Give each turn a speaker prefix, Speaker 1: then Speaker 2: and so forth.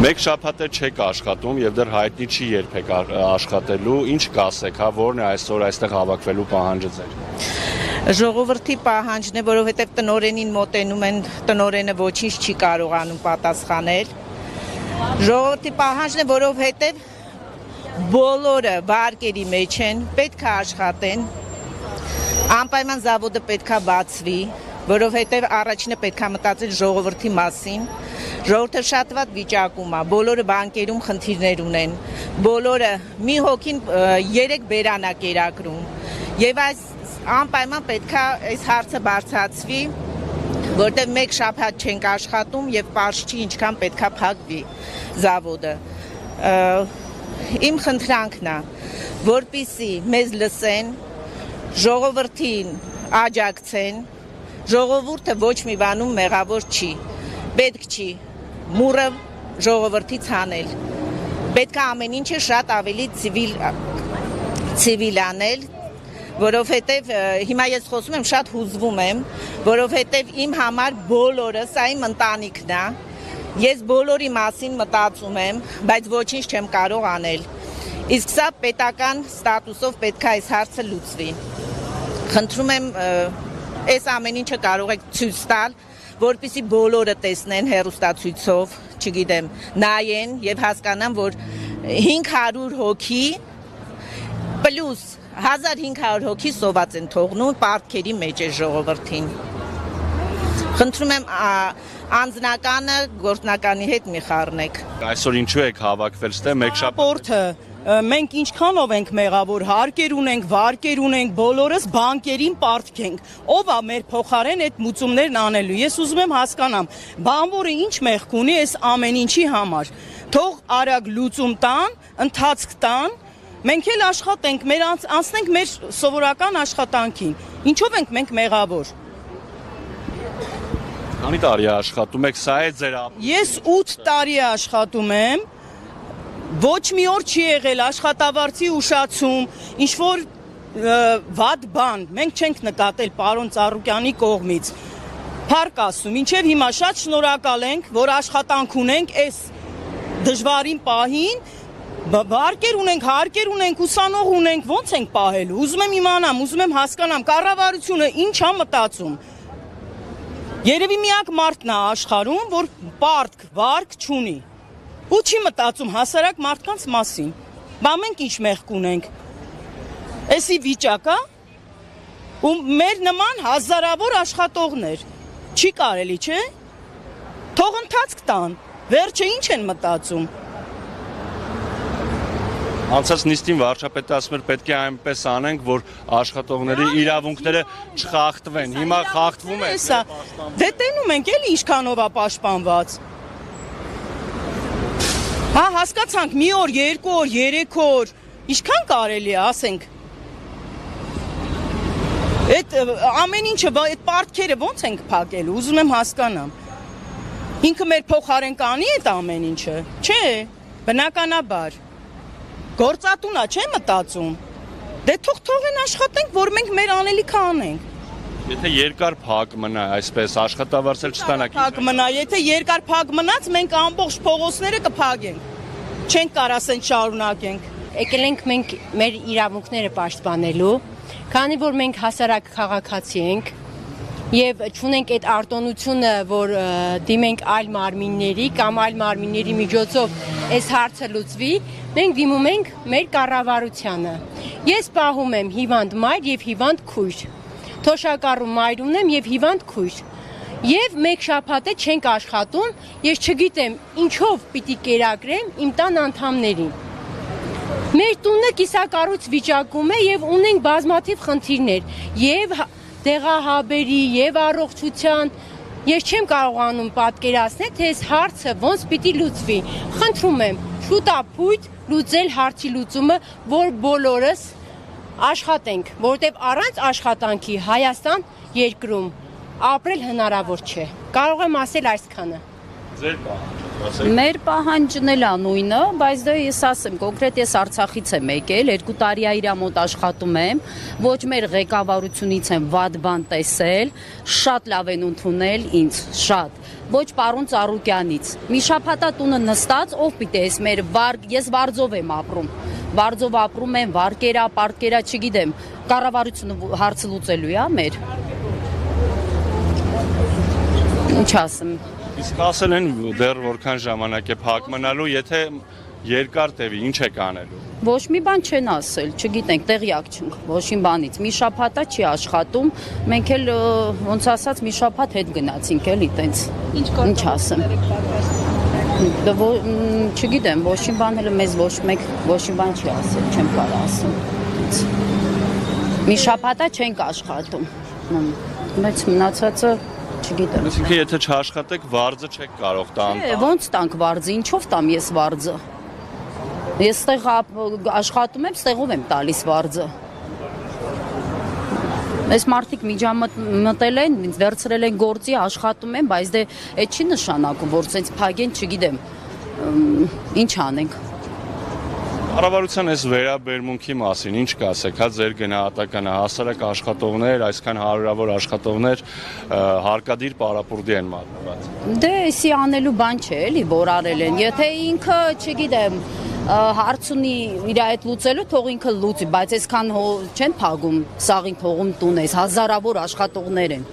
Speaker 1: Մեկ շաբաթ է չեք աշխատում եւ դեռ հայտնի չի երբեք աշխատելու, ինչ կասեք, հա, որն է այսօր այստեղ հավաքվելու պահանջը ձեր։
Speaker 2: Ժողովրդի պահանջն է, որովհետև տնօրենին մոտենում են, տնօրենը ոչինչ չի կարողանում պատասխանել։ Ժողովրդի պահանջն է, որովհետև բոլորը վարկերի մեջ են, պետք է աշխատեն, անպայման զավոդը պետք է բացվի, որովհետև առաջինը պետք է մտածել ժողովրդի մասին։ Ժողովուրդը շատ վատ վիճակում է, բոլորը բանկերում խնդիրներ ունեն, բոլորը մի հոգին 3 բերան է կերակրում եւ այս անպայման պետք է այս հարցը բարձրացվի, որտեղ մեկ շաբաթ չենք աշխատում եւ պարզ չի ինչքան պետք է փակվի զավոդը։ Իմ խնդրանքն է, որպեսզի մեզ լսեն, ժողովրդին աջակցեն, ժողովուրդը ոչ մի բանում մեղավոր չի, պետք չի մուրը ժողովրդից հանել, պետք է ամեն ինչը շատ ավելի ցիվիլ անել, որովհետև հիմա ես խոսում եմ, շատ հուզվում եմ, որովհետև իմ համար բոլորը, սա իմ ընտանիքն է, ես բոլորի մասին մտածում եմ, բայց ոչինչ չեմ կարող անել, իսկ սա պետական ստատուսով պետք է այս հարցը լուծվի, խնդրում եմ այս ամեն ինչը կարող եք ցույց տալ, որպեսզի բոլորը տեսնեն հեռուստացույցով, չգիտեմ, նայեն եւ հասկանան, որ 500 հոգի պլյուս 1500 հոգի սոված են թողնում պարտքերի մեջ է ժողովրդին։ Խնդրում եմ անձնականը գործնականի հետ մի խառնեք։
Speaker 1: Այսօր ինչու եք հավաքվել ստե մեկ շաբաթ։
Speaker 3: Մենք ինչքանով ենք մեղավոր, հարկեր ունենք, վարկեր ունենք, բոլորս բանկերին պարտք ենք։ Ով է մեր փոխարեն այդ մուծումներն անելու։ Ես ուզում եմ հասկանամ, բանվորը ինչ մեղք ունի այս ամեն ինչի համար։ Թող արագ լուծում տան, ընթացք տան, մենք էլ աշխատենք, անցնենք մեր սովորական աշխատանքին։ Ինչով ենք մենք մեղավոր։
Speaker 1: Քանի տարի է աշխատում եք, սա է ձեր ապրում։
Speaker 3: Ես 8 տարի աշխատում եմ։ Ոչ մի օր չի եղել աշխատավարձի ուշացում, ինչ-որ վատ բան, մենք չենք նկատել պարոն Ծառուկյանի կողմից, փառք Աստծո, մինչև հիմա շատ շնորհակալ ենք, որ աշխատանք ունենք այս դժվարին պահին, վարկեր ունենք, հարկեր ունենք, ուսանող ունենք, ոնց ենք պահելու, ուզում եմ իմանամ, ուզում եմ հասկանամ, կառավարությունը ինչ է մտածում, երևի միակ մարդն է աշխարհում, որ պարտք, վարկ չունի, ու չի մտածում հասարակ մարդկանց մասին, բա մենք ինչ մեղք ունենք, էսի վիճակա, ու մեր նման հազարավոր աշխատողներ, չի կարելի, չէ, թող ընթացք տան, վերջը ինչ են մտածում։
Speaker 1: Անցած նիստին վարչապետը ասում էր պետք է այնպես անենք, որ աշխատողների իրավունքները չխախտվեն, հիմա խախտվում է։
Speaker 3: Դե տենում ենք էլի ինչքանով է պաշտպանված։ Հա, հասկացանք, մի օր, 2 օր, 3 օր, ինչքան կարելի է, ասենք, այդ ամեն ինչը, այդ պարտքերը ոնց ենք փակելու, ուզում եմ հասկանամ, ինքը մեր փոխարեն կանի այդ ամեն ինչը, չէ, բնականաբար, գործատունա չէ մտածում, դե թողեն աշխատենք, որ մենք մեր անելիքը անենք։
Speaker 1: Եթե երկար փակ մնա, այսպես աշխատավարձել չստանաք։
Speaker 3: Փակ մնա, եթե երկար փակ մնաց, մենք ամբողջ փողոցները կփակենք։ Չենք կարող ասենք շարունակենք։
Speaker 4: Եկել ենք մենք մեր իրավունքները պաշտպանելու, քանի որ մենք հասարակ քաղաքացի ենք եւ չունենք այդ արտոնությունը, որ դիմենք այլ մարմինների կամ այլ մարմինների միջոցով այս հարցը լուծվի, մենք դիմում ենք մեր կառավարությանը։ Ես պահում եմ հիվանդ մայր եւ հիվանդ քույր։ Թոշակառու մայր ունեմ եւ հիվանդ քույր։ Եվ մեկ շաբաթ է չենք աշխատում, ես չգիտեմ ինչով պիտի կերակրեմ իմ տան անդամներին։ Մեր տունը կիսակառույց վիճակում է եւ ունենք բազմաթիվ խնդիրներ, եւ դեղահաբերի, եւ առողջության։ Ես չեմ կարողանում պատկերացնել, թե այս հարցը ոնց պիտի լուծվի։ Խնդրում եմ շուտապույտ լուծել հարցի լուծումը, որ բոլորս աշխատենք, որտեղ առանց աշխատանքի Հայաստան երկրում ապրել հնարավոր չէ։ Կարող եմ ասել այսքանը։
Speaker 1: Ձեր պահանջը։
Speaker 5: Մեր պահանջն էլ է նույնը, բայց դա ես ասեմ, կոնկրետ ես Արցախից եմ եկել, 2 տարի է իր մոտ աշխատում եմ, ոչ մեր ղեկավարությունից եմ վատ բան տեսել, շատ լավ են ընդունել ինձ, շատ։ Ոչ պարոն Ծառուկյանից։ Մի շաբաթ է տունը նստած, ով պիտի էս մեր ես Վարձով եմ ապրում։ Վարձով ապրում եմ, վարկերա, պարտքերա, չգիտեմ, կառավարությունը հարցը լուծելու է մեր։ Ինչ ասեմ։
Speaker 1: Իսկ ասել են դեռ որքան ժամանակ է փակ մնալու, եթե երկար տևի, ինչ եք անելու։
Speaker 5: Ոչ մի բան չեն ասել, չգիտենք, տեղյակ չենք, ոչ մի բանից։ Մի շաբաթ է չի աշխատում, մենք էլ ոնց ասած մի շաբաթ հետ գնացինք էլի տենց։ Ինչ ասեմ։ Չգիտեմ, ոչ մի բան էլ մեզ ոչ մեկ ոչ մի բան չի ասել, չեմ կարող ասեմ։ Մի շաբաթ է չենք աշխատում։ Բայց մնացածը չգիտեմ։
Speaker 1: Այսինքն եթե չաշխատեք, վարձը չեք կարող տան։
Speaker 5: Ոնց տանք վարձը, ինչով տամ ես վարձը։ Ես ստեղ աշխատում եմ, ստեղով եմ տալիս վարձը։ Այս մարդիկ միջամտել են, ինձ վերցրել են գործի, աշխատում են, բայց դե այդ չի նշանակում, որ ցենց փագեն, չգիտեմ, ինչ անենք։
Speaker 1: Կառավարության այս վերաբերմունքի մասին ինչ կասեք, հա ձեր գնահատականը հասարակ աշխատողներ, այսքան հարյուրավոր աշխատողներ հարկադիր պարապուրդի են մատնված։
Speaker 5: Դե էսի անելու բան չէ, էլի որ արել են։ Եթե ինքը, չգիտեմ, հարց ունի իր այդ լուծելու, թող ինքը լուծի, բայց այսքան չեն փագում, սաղին թողում տուն էս, հազարավոր աշխատողներ են։